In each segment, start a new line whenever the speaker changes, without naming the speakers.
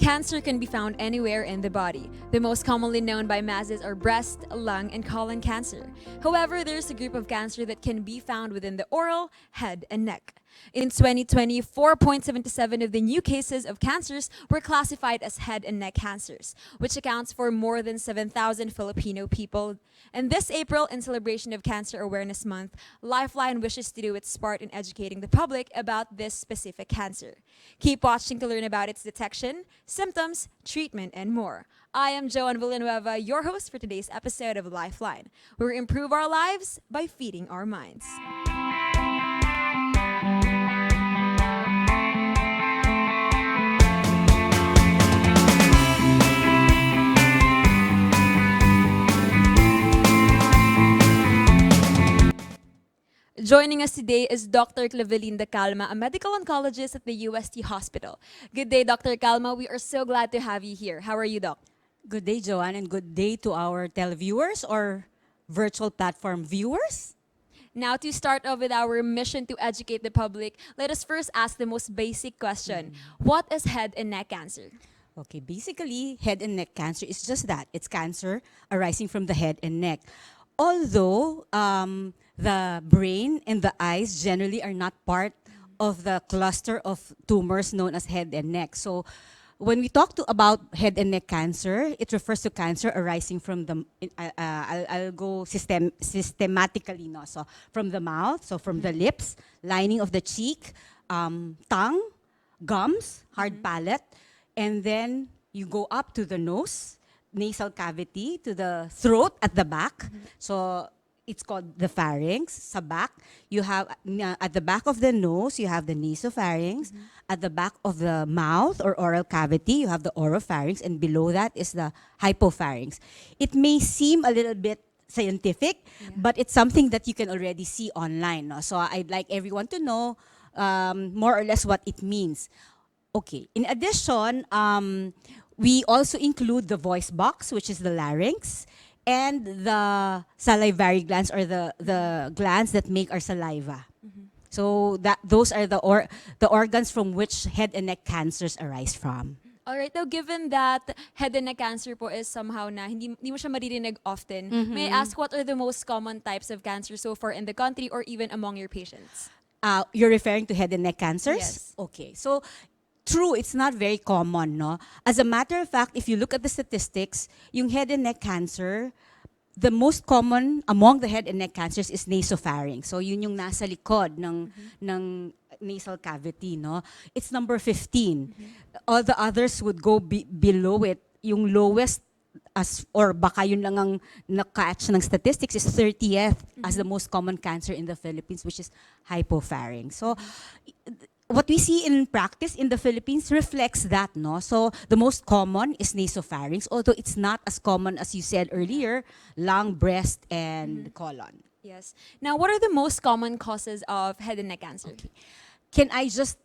Cancer can be found anywhere in the body. The most commonly known by masses are breast, lung, and colon cancer. However, there's a group of cancer that can be found within the oral, head, and neck. In 2020, 4.77 of the new cases of cancers were classified as head and neck cancers, which accounts for more than 7,000 Filipino people. And this April, in celebration of Cancer Awareness Month, Lifeline wishes to do its part in educating the public about this specific cancer. Keep watching to learn about its detection, symptoms, treatment, and more. I am Joan Villanueva, your host for today's episode of Lifeline, where we improve our lives by feeding our minds. Joining us today is Dr. Clevelinda Calma, a medical oncologist at the UST Hospital. Good day, Dr. Calma. We are so glad to have you here. How are you, Doc?
Good day, Joanne, and good day to our televiewers or virtual platform viewers.
Now, to start off with our mission to educate the public, let us first ask the most basic question. What is head and neck cancer?
Okay, basically, head and neck cancer is just that. It's cancer arising from the head and neck. Although the brain and the eyes generally are not part of the cluster of tumors known as head and neck. So when we talk about head and neck cancer, it refers to cancer arising from the, I'll go systematically, no? So from the mouth, so from the lips, lining of the cheek, tongue, gums, hard palate, and then you go up to the nose, nasal cavity, to the throat at the back. So it's called the pharynx. Sa back, you have, at the back of the nose, you have the nasopharynx. At the back of the mouth or oral cavity, you have the oropharynx. And below that is the hypopharynx. It may seem a little bit scientific, but it's something that you can already see online. No? So I'd like everyone to know more or less what it means. Okay, in addition, we also include the voice box, which is the larynx, and the salivary glands, or the glands that make our saliva. So those are the organs from which head and neck cancers arise from.
All right, now given that head and neck cancer po is somehow na hindi mo siya maririnig often, may I ask what are the most common types of cancer so far in the country or even among your patients?
You're referring to head and neck cancers?
Yes.
Okay, so true, it's not very common, no? As a matter of fact, if you look at the statistics, yung head and neck cancer, the most common among the head and neck cancers is nasopharynx. So yun yung nasa likod ng nasal cavity, no? It's number 15. All the others would go below it. Yung lowest, or baka yun lang ang na-catch ng statistics, is 30th as the most common cancer in the Philippines, which is hypopharynx. So what we see in practice in the Philippines reflects that, no? So the most common is nasopharynx, although it's not as common as you said earlier, lung, breast, and colon.
Yes. Now, what are the most common causes of head and neck cancer?
Okay. Can I just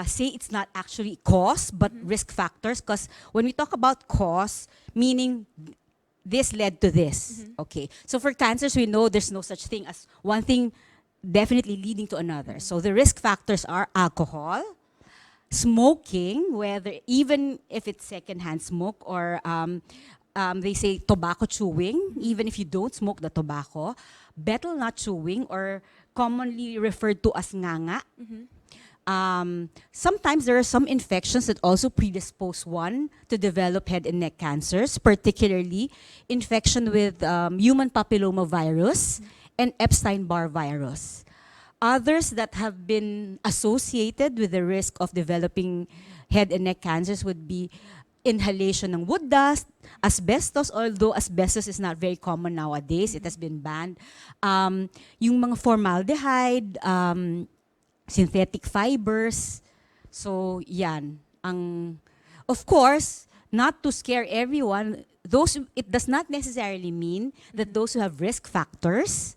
say it's not actually cause, but risk factors? Because when we talk about cause, meaning this led to this. Okay. So for cancers, we know there's no such thing as one thing definitely leading to another. So the risk factors are alcohol, smoking, whether even if it's secondhand smoke, or they say tobacco chewing, even if you don't smoke the tobacco, betel nut chewing, or commonly referred to as nganga. Sometimes there are some infections that also predispose one to develop head and neck cancers, particularly infection with human papilloma virus and Epstein-Barr virus. Others that have been associated with the risk of developing head and neck cancers would be inhalation ng wood dust, asbestos, although asbestos is not very common nowadays, it has been banned. Yung mga formaldehyde, synthetic fibers, so yan. Of course, not to scare everyone, it does not necessarily mean that those who have risk factors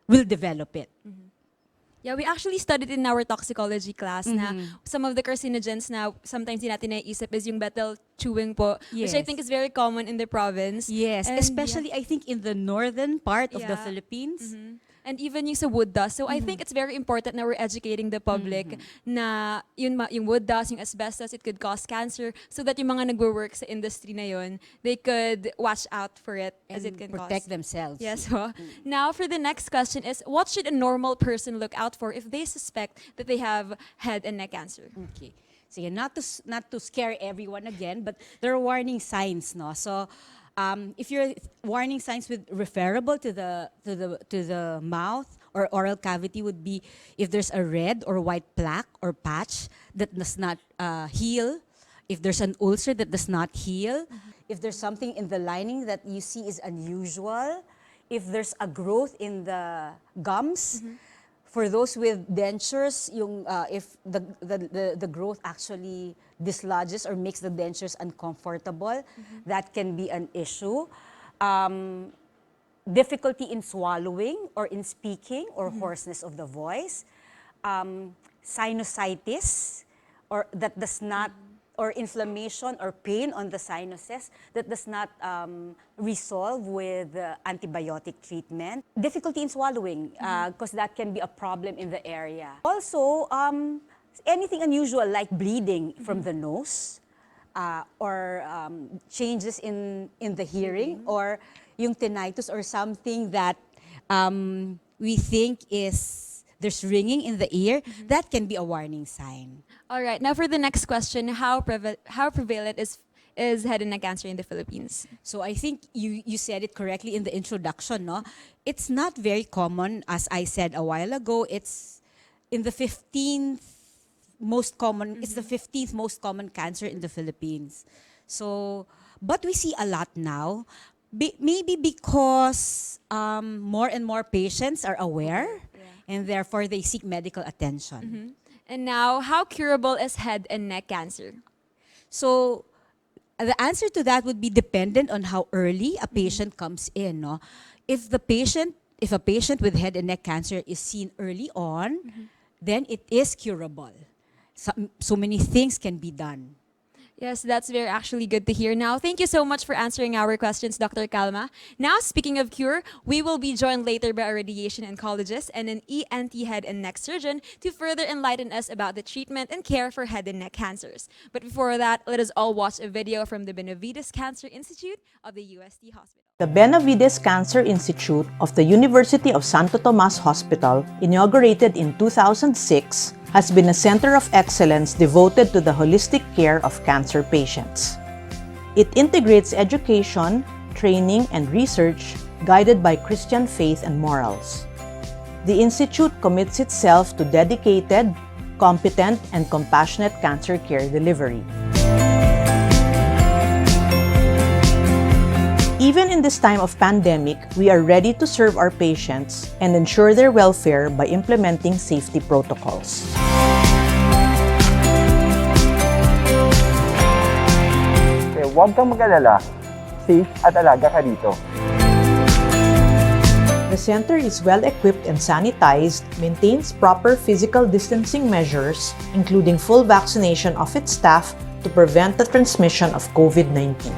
will develop it.
Yeah, we actually studied in our toxicology class na some of the carcinogens na sometimes di natin naiisip is yung betel chewing po, which I think is very common in the province.
Yes,
And
especially I think in the northern part of the Philippines.
And even yung sa wood dust. So I think it's very important na we're educating the public na yung wood dust, yung asbestos, it could cause cancer, so that yung mga nagwo-work sa industry na yun, they could watch out for it as it can
protect
cause.
themselves.
Yes. So now for the next question is, what should a normal person look out for if they suspect that they have head and neck cancer?
Okay. So not to scare everyone again, but there are warning signs, no. So if your warning signs with referable to the mouth or oral cavity would be if there's a red or white plaque or patch that does not heal, if there's an ulcer that does not heal, if there's something in the lining that you see is unusual, if there's a growth in the gums. For those with dentures, if the growth actually dislodges or makes the dentures uncomfortable, that can be an issue. Difficulty in swallowing or in speaking or hoarseness of the voice. Sinusitis or that does not, or inflammation or pain on the sinuses that does not resolve with antibiotic treatment. Difficulty in swallowing, because that can be a problem in the area. Also, anything unusual like bleeding from the nose, or changes in the hearing, or yung tinnitus or something that we think there's ringing in the ear, that can be a warning sign.
All right. Now for the next question, how prevalent is head and neck cancer in the Philippines?
So I think you said it correctly in the introduction, no? It's not very common, as I said a while ago. It's in the 15th most common. It's the 15th most common cancer in the Philippines. So, but we see a lot now. Maybe because more and more patients are aware, and therefore they seek medical attention.
And now, how curable is head and neck cancer?
So, the answer to that would be dependent on how early a patient comes in. No? If a patient with head and neck cancer is seen early on, then it is curable. So many things can be done.
Yes, that's very actually good to hear. Now, thank you so much for answering our questions, Dr. Calma. Now, speaking of cure, we will be joined later by a radiation oncologist and an ENT head and neck surgeon to further enlighten us about the treatment and care for head and neck cancers. But before that, let us all watch a video from the Benavides Cancer Institute of the UST Hospital.
The Benavides Cancer Institute of the University of Santo Tomas Hospital, inaugurated in 2006, has been a center of excellence devoted to the holistic care of cancer patients. It integrates education, training, and research guided by Christian faith and morals. The Institute commits itself to dedicated, competent, and compassionate cancer care delivery. Even in this time of pandemic, we are ready to serve our patients and ensure their welfare by implementing safety protocols.
Huwag kang mag-alala, safe at alaga ka dito.
The center is well-equipped and sanitized, maintains proper physical distancing measures, including full vaccination of its staff to prevent the transmission of COVID-19.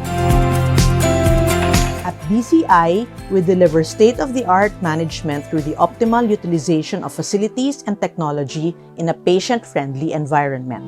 At BCI, we deliver state-of-the-art management through the optimal utilization of facilities and technology in a patient-friendly environment.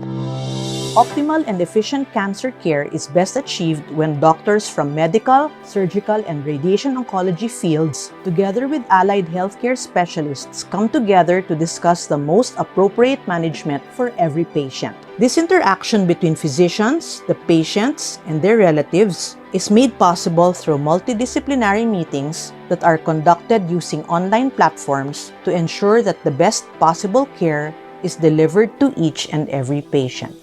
Optimal and efficient cancer care is best achieved when doctors from medical, surgical, and radiation oncology fields, together with allied healthcare specialists, come together to discuss the most appropriate management for every patient. This interaction between physicians, the patients, and their relatives is made possible through multidisciplinary meetings that are conducted using online platforms to ensure that the best possible care is delivered to each and every patient.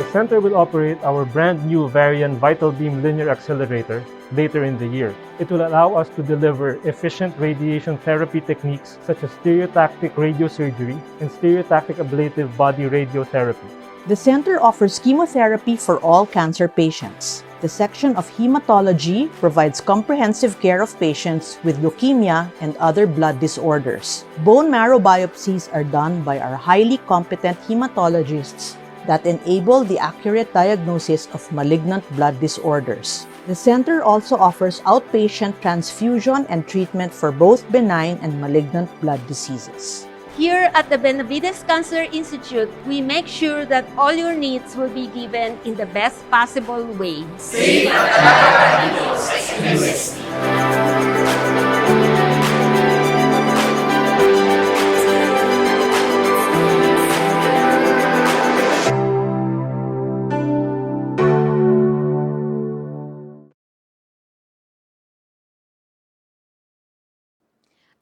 The center will operate our brand new Varian Vital Beam Linear Accelerator later in the year. It will allow us to deliver efficient radiation therapy techniques such as stereotactic radiosurgery and stereotactic ablative body radiotherapy.
The center offers chemotherapy for all cancer patients. The section of hematology provides comprehensive care of patients with leukemia and other blood disorders. Bone marrow biopsies are done by our highly competent hematologists that enable the accurate diagnosis of malignant blood disorders. The center also offers outpatient transfusion and treatment for both benign and malignant blood diseases.
Here at the Benavides Cancer Institute, we make sure that all your needs will be given in the best possible way.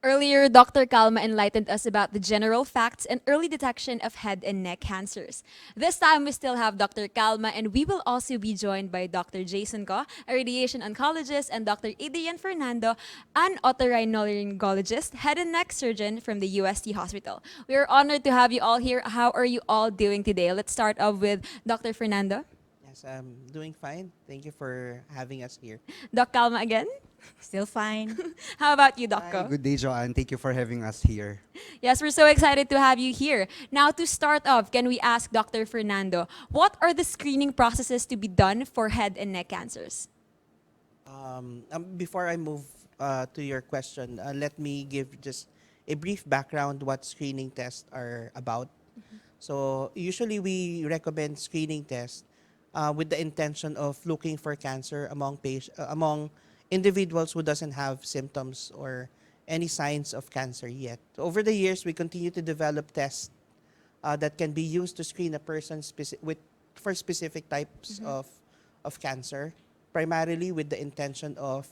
Earlier, Dr. Calma enlightened us about the general facts and early detection of head and neck cancers. This time, we still have Dr. Calma, and we will also be joined by Dr. Jayson Co, a radiation oncologist, and Dr. Adrian Fernando, an otorhinolaryngologist, head and neck surgeon from the UST Hospital. We are honored to have you all here. How are you all doing today? Let's start off with Dr. Fernando.
Yes, I'm doing fine. Thank you for having us here.
Doc Calma again.
Still fine.
How about you, Doc
Hi,
Co?
good day, Joanne. Thank you for having us here.
Yes, we're so excited to have you here. Now, to start off, can we ask Dr. Fernando, what are the screening processes to be done for head and neck cancers?
Before I move to your question, let me give just a brief background what screening tests are about. So usually we recommend screening tests with the intention of looking for cancer among individuals who doesn't have symptoms or any signs of cancer yet. So over the years, we continue to develop tests that can be used to screen a person for specific types of cancer, primarily with the intention of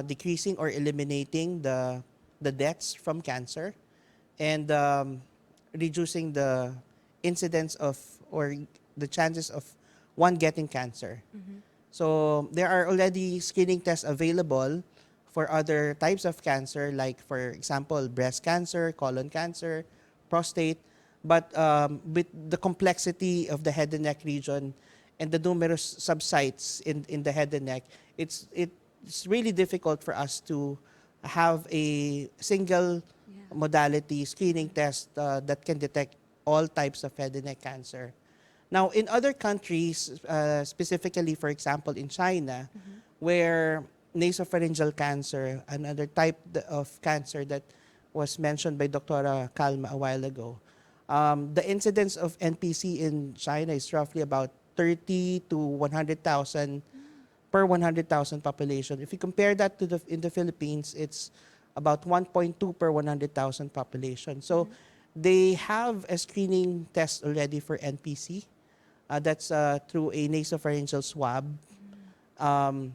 decreasing or eliminating the deaths from cancer and reducing the incidence of or the chances of one getting cancer. So there are already screening tests available for other types of cancer, like, for example, breast cancer, colon cancer, prostate. But with the complexity of the head and neck region and the numerous subsites in the head and neck, it's really difficult for us to have a single modality screening test that can detect all types of head and neck cancer. Now, in other countries, specifically, for example, in China, where nasopharyngeal cancer, another type of cancer that was mentioned by Dr. Calma a while ago, the incidence of NPC in China is roughly about 30 to 100,000 per 100,000 population. If you compare that to in the Philippines, it's about 1.2 per 100,000 population. So they have a screening test already for NPC. That's through a nasopharyngeal swab. And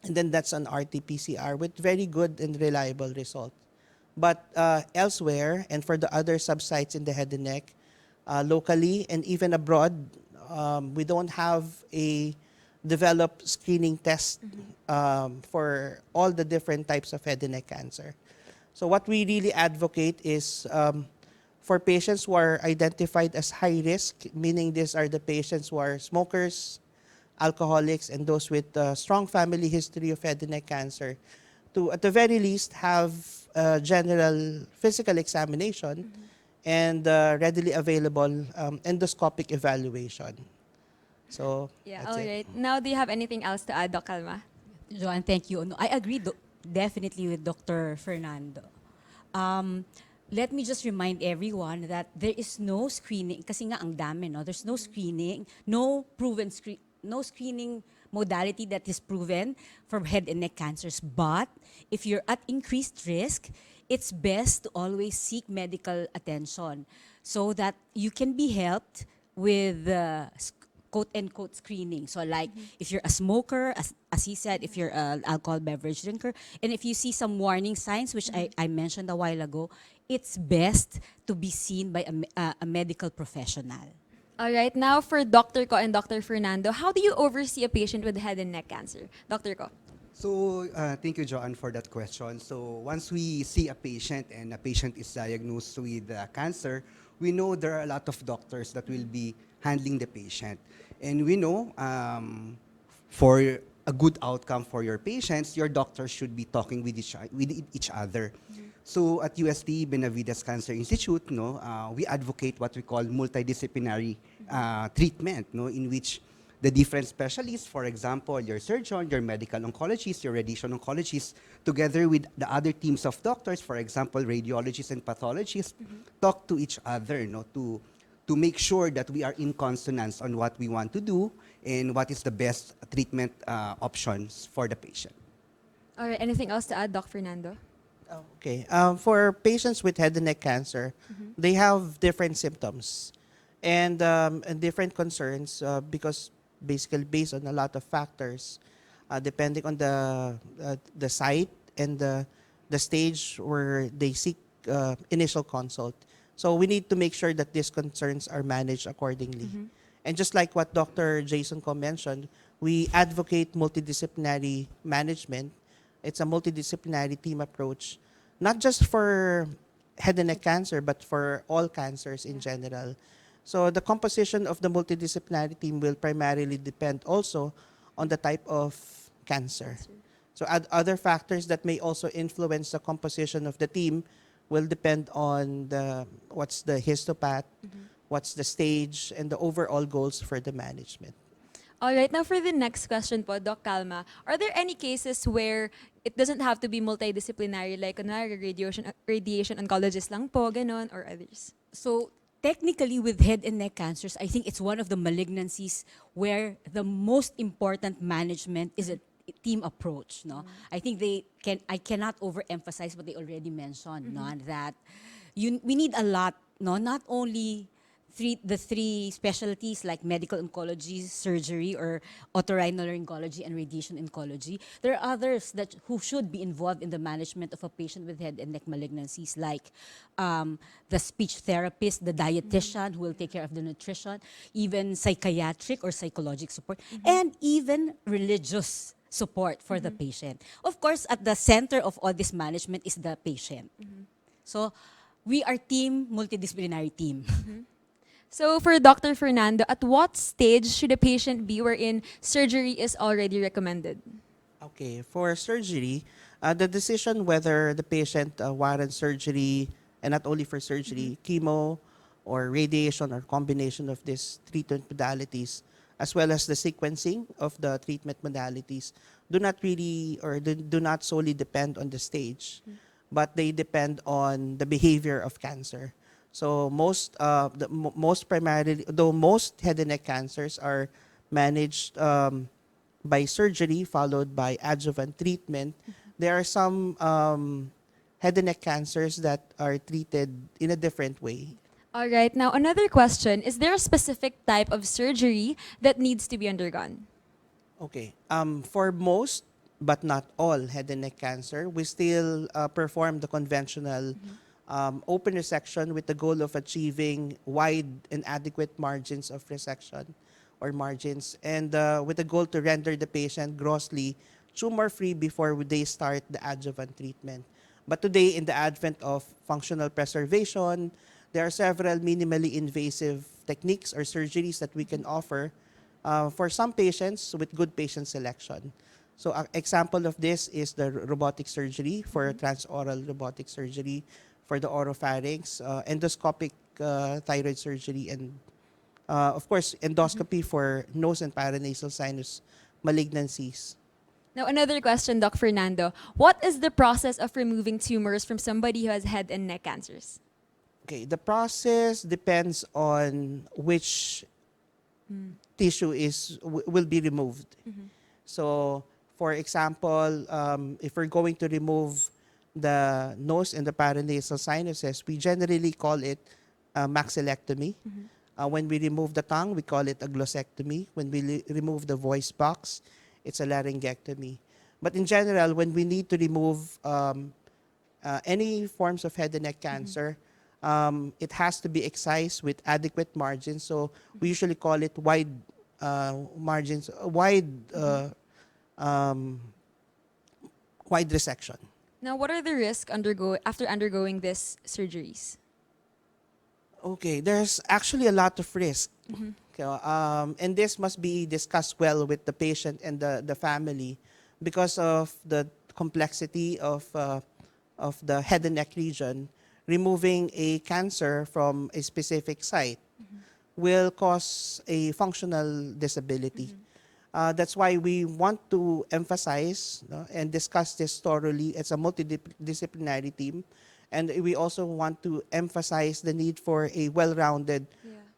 then that's an RT-PCR with very good and reliable results. But elsewhere, and for the other subsites in the head and neck, locally and even abroad, we don't have a developed screening test for all the different types of head and neck cancer. So what we really advocate is for patients who are identified as high risk, meaning these are the patients who are smokers, alcoholics, and those with a strong family history of head and neck cancer, to at the very least have a general physical examination and readily available endoscopic evaluation. So that's
all
it.
right. Now, do you have anything else to add, Doc Calma?
Joanne, thank you. No, I agree definitely with Dr. Fernando. Let me just remind everyone that there is no screening, kasi nga ang dami, no? There's no screening, no screening modality that is proven for head and neck cancers. But if you're at increased risk, it's best to always seek medical attention so that you can be helped with quote-unquote screening. So like if you're a smoker, as he said, if you're an alcohol beverage drinker, and if you see some warning signs, which I mentioned a while ago, it's best to be seen by a medical professional.
All right. Now, for Dr. Co and Dr. Fernando, how do you oversee a patient with head and neck cancer? Dr. Co.
So, thank you, Joanne, for that question. So, once we see a patient and a patient is diagnosed with cancer, we know there are a lot of doctors that will be handling the patient. And we know for a good outcome for your patients, your doctors should be talking with each other. So at UST Benavides Cancer Institute, no, we advocate what we call multidisciplinary treatment, no, in which the different specialists, for example, your surgeon, your medical oncologist, your radiation oncologist, together with the other teams of doctors, for example, radiologists and pathologists, talk to each other, no, to make sure that we are in consonance on what we want to do and what is the best treatment options for the patient.
All right, anything else to add, Doc Fernando?
Okay. For patients with head and neck cancer, they have different symptoms and different concerns because basically based on a lot of factors, depending on the site and the stage where they seek initial consult. So we need to make sure that these concerns are managed accordingly. And just like what Dr. Jayson Co mentioned, we advocate multidisciplinary management. It's a multidisciplinary team approach, not just for head and neck cancer, but for all cancers in general. So the composition of the multidisciplinary team will primarily depend also on the type of cancer. So other factors that may also influence the composition of the team will depend on what's the histopath, what's the stage, and the overall goals for the management.
All right, now for the next question po, Doc Calma, are there any cases where it doesn't have to be multidisciplinary, like kunwari radiation oncologist lang po, ganon, or others?
So technically with head and neck cancers, I think it's one of the malignancies where the most important management is a team approach, no? I think I cannot overemphasize what they already mentioned, no? That we need a lot, no? Not only the three specialties like medical oncology, surgery, or otorhinolaryngology and radiation oncology. There are others who should be involved in the management of a patient with head and neck malignancies, like the speech therapist, the dietitian who will take care of the nutrition, even psychiatric or psychological support, and even religious support for the patient. Of course, at the center of all this management is the patient. So we are multidisciplinary team.
So for Dr. Fernando, at what stage should a patient be wherein surgery is already recommended?
Okay, for surgery, the decision whether the patient warrants surgery, and not only for surgery, chemo or radiation or combination of these treatment modalities, as well as the sequencing of the treatment modalities, do not really or do not solely depend on the stage, but they depend on the behavior of cancer. So most primarily, though most head and neck cancers are managed by surgery followed by adjuvant treatment, there are some head and neck cancers that are treated in a different way.
All right, now another question, is there a specific type of surgery that needs to be undergone?
Okay, for most but not all head and neck cancer, we still perform the conventional open resection with the goal of achieving wide and adequate margins of resection or margins, and with the goal to render the patient grossly tumor-free before they start the adjuvant treatment. But today, in the advent of functional preservation, there are several minimally invasive techniques or surgeries that we can offer for some patients with good patient selection. So an example of this is the robotic surgery for transoral robotic surgery, for the oropharynx, endoscopic thyroid surgery, and of course, endoscopy for nose and paranasal sinus malignancies.
Now another question, Doc Fernando, what is the process of removing tumors from somebody who has head and neck cancers?
Okay, the process depends on which tissue will be removed. So, for example, if we're going to remove the nose and the paranasal sinuses, we generally call it maxillectomy. When we remove the tongue, we call it a glossectomy. When we remove the voice box, it's a laryngectomy. But in general, when we need to remove any forms of head and neck cancer, it has to be excised with adequate margins. So we usually call it wide margins, wide resection.
Now, what are the risks after undergoing these surgeries?
Okay, there's actually a lot of risk. Okay, and this must be discussed well with the patient and the family because of the complexity of of the head and neck region, removing a cancer from a specific site will cause a functional disability. That's why we want to emphasize, no, and discuss this thoroughly. It's a multidisciplinary team. And we also want to emphasize the need for a well-rounded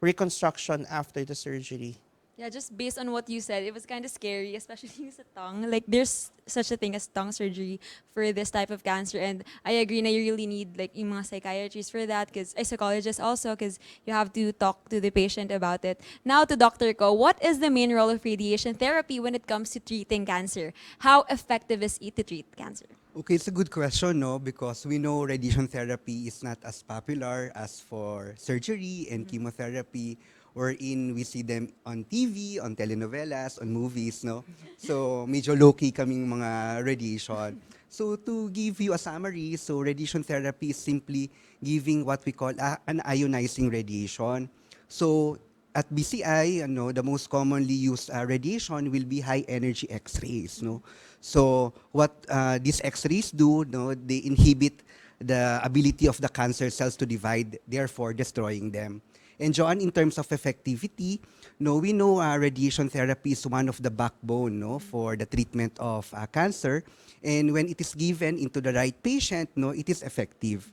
reconstruction after the surgery.
Yeah, just based on what you said, it was kind of scary, especially yung sa tongue. Like, there's such a thing as tongue surgery for this type of cancer. And I agree na you really need, like, yung mga psychiatrists for that, because a psychologist also, because you have to talk to the patient about it. Now to Dr. Ko, what is the main role of radiation therapy when it comes to treating cancer? How effective is it to treat cancer?
Okay, it's a good question, no? Because we know radiation therapy is not as popular as for surgery and chemotherapy, wherein we see them on TV, on telenovelas, on movies, no? So, medyo low-key kaming mga radiation. So, to give you a summary, so radiation therapy is simply giving what we call an ionizing radiation. So, at BCI, the most commonly used radiation will be high-energy X-rays, no? So, what these X-rays do, no, they inhibit the ability of the cancer cells to divide, therefore destroying them. And Joanne, in terms of effectivity, no, we know radiation therapy is one of the backbone, no, for the treatment of cancer. And when it is given into the right patient, no, it is effective.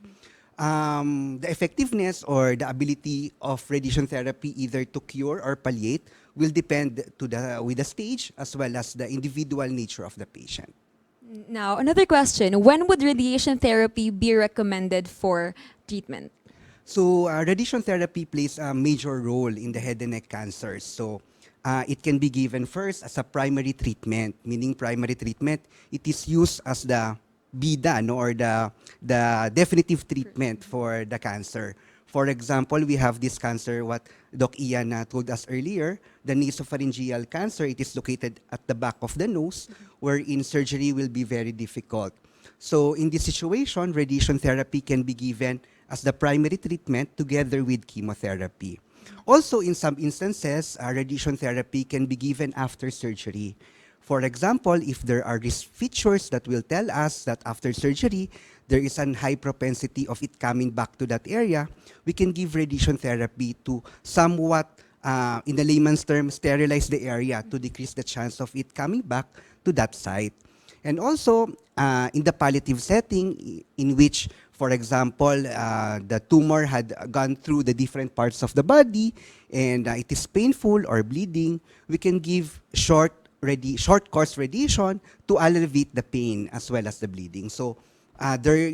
The effectiveness or the ability of radiation therapy either to cure or palliate will depend with the stage as well as the individual nature of the patient.
Now, another question. When would radiation therapy be recommended for treatment?
So radiation therapy plays a major role in the head and neck cancers. So it can be given first as a primary treatment, meaning primary treatment, it is used as the bida, no, or the definitive treatment for the cancer. For example, we have this cancer, what Doc Ian told us earlier, the nasopharyngeal cancer. It is located at the back of the nose, wherein surgery will be very difficult. So in this situation, radiation therapy can be given as the primary treatment together with chemotherapy. Also, in some instances, radiation therapy can be given after surgery. For example, if there are risk features that will tell us that after surgery, there is a high propensity of it coming back to that area, we can give radiation therapy to somewhat, in the layman's term, sterilize the area to decrease the chance of it coming back to that site. And also, in the palliative setting, in which, for example, the tumor had gone through the different parts of the body and it is painful or bleeding, we can give short course radiation to alleviate the pain as well as the bleeding. So there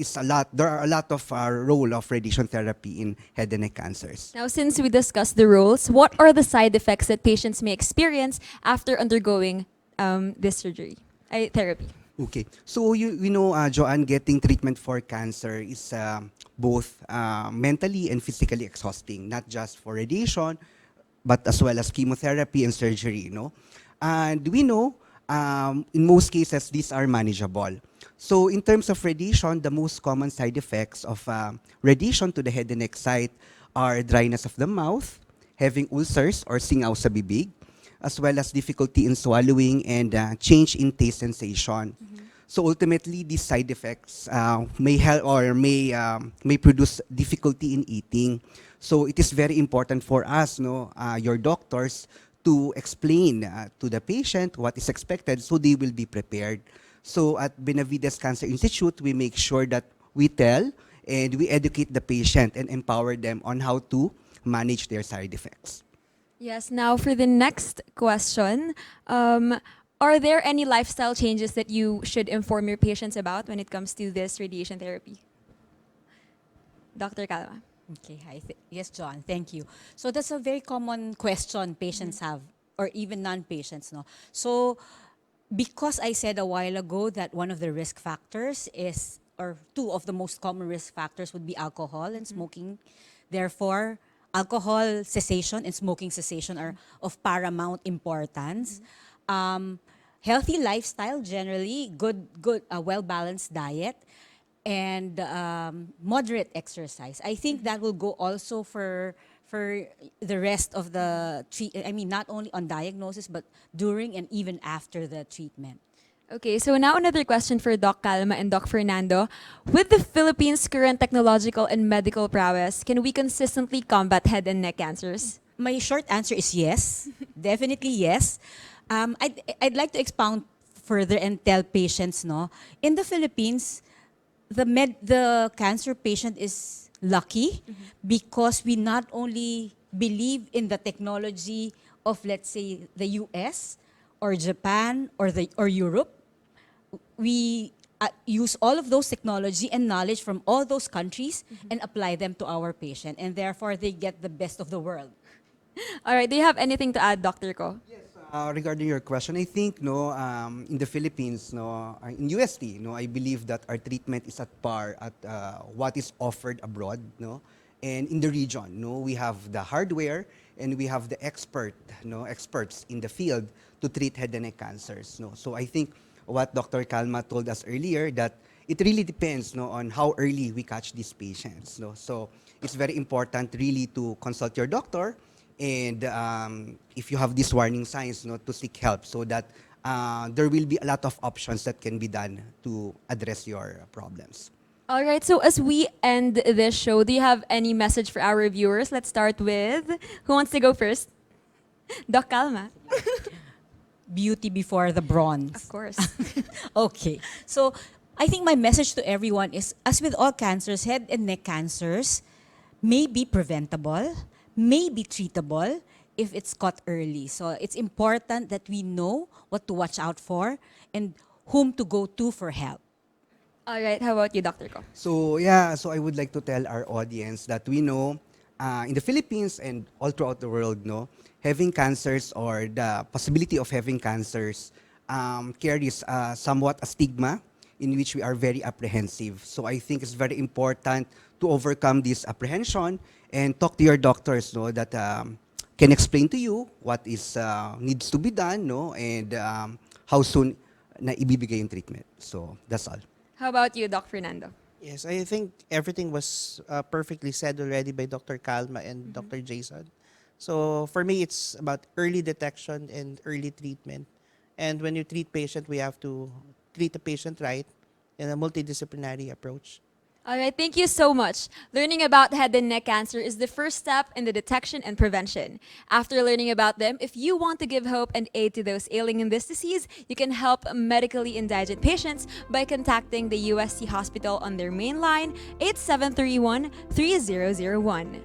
are a lot of role of radiation therapy in head and neck cancers.
Now, since we discussed the roles, what are the side effects that patients may experience after undergoing this surgery, therapy?
Okay. So, we know, Joanne, getting treatment for cancer is both mentally and physically exhausting, not just for radiation, but as well as chemotherapy and surgery, And we know, in most cases, these are manageable. So, in terms of radiation, the most common side effects of radiation to the head and neck site are dryness of the mouth, having ulcers or singaw sa bibig, as well as difficulty in swallowing and change in taste sensation. So ultimately, these side effects may help or may produce difficulty in eating. So it is very important for us, your doctors, to explain to the patient what is expected so they will be prepared. So at Benavides Cancer Institute, we make sure that we tell and we educate the patient and empower them on how to manage their side effects.
Yes, now for the next question, are there any lifestyle changes that you should inform your patients about when it comes to this radiation therapy? Dr. Calma.
Okay, hi. Yes, John, thank you. So that's a very common question patients have, or even non-patients, no? So because I said a while ago that one of the risk factors is, or two of the most common risk factors would be alcohol and smoking. Therefore, alcohol cessation and smoking cessation are of paramount importance. Healthy lifestyle, generally, good, well-balanced diet, and moderate exercise. I think that will go also for the rest of the not only on diagnosis, but during and even after the treatment.
Okay, so now another question for Doc Calma and Doc Fernando. With the Philippines' current technological and medical prowess, can we consistently combat head and neck cancers?
My short answer is yes, definitely yes. I'd like to expound further and tell patients, no, in the Philippines, the cancer patient is lucky because we not only believe in the technology of, let's say, the US or Japan or Europe. We use all of those technology and knowledge from all those countries and apply them to our patient, and therefore they get the best of the world.
All right, do you have anything to add, Dr. Ko?
Regarding your question, I think in the Philippines, in UST, I believe that our treatment is at par at what is offered abroad, and in the region, we have the hardware and we have the experts in the field to treat head and neck cancers. So I think what Dr. Calma told us earlier, that it really depends on how early we catch these patients. So it's very important really to consult your doctor, and if you have these warning signs, to seek help, so that there will be a lot of options that can be done to address your problems.
All right, so as we end this show, do you have any message for our viewers? Let's start with, who wants to go first? Doc Calma.
Beauty before the bronze.
Of course.
Okay. So I think my message to everyone is, as with all cancers, head and neck cancers may be preventable, may be treatable if it's caught early. So it's important that we know what to watch out for and whom to go to for help.
All right, how about you, Dr. Ko?
So I would like to tell our audience that we know in the Philippines and all throughout the world, having cancers or the possibility of having cancers carries somewhat a stigma in which we are very apprehensive. So I think it's very important to overcome this apprehension and talk to your doctors, that can explain to you what is needs to be done, and how soon na ibibigay yung treatment. So that's all.
How about you, Doc Fernando?
Yes, I think everything was perfectly said already by Dr. Calma and Dr. Jayson. So for me, it's about early detection and early treatment. And when you treat patient, we have to treat the patient right in a multidisciplinary approach.
All right, thank you so much. Learning about head and neck cancer is the first step in the detection and prevention. After learning about them, if you want to give hope and aid to those ailing in this disease, you can help medically indigent patients by contacting the UST Hospital on their main line, 8731-3001.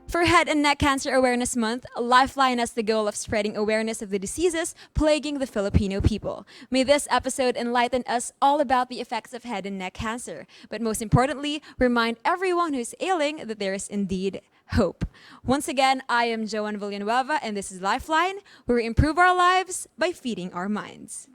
For Head and Neck Cancer Awareness Month, Lifeline has the goal of spreading awareness of the diseases plaguing the Filipino people. May this episode enlighten us all about the effects of head and neck cancer, but most importantly, remind everyone who's ailing that there is indeed hope. Once again, I am Joanne Villanueva, and this is Lifeline, where we improve our lives by feeding our minds.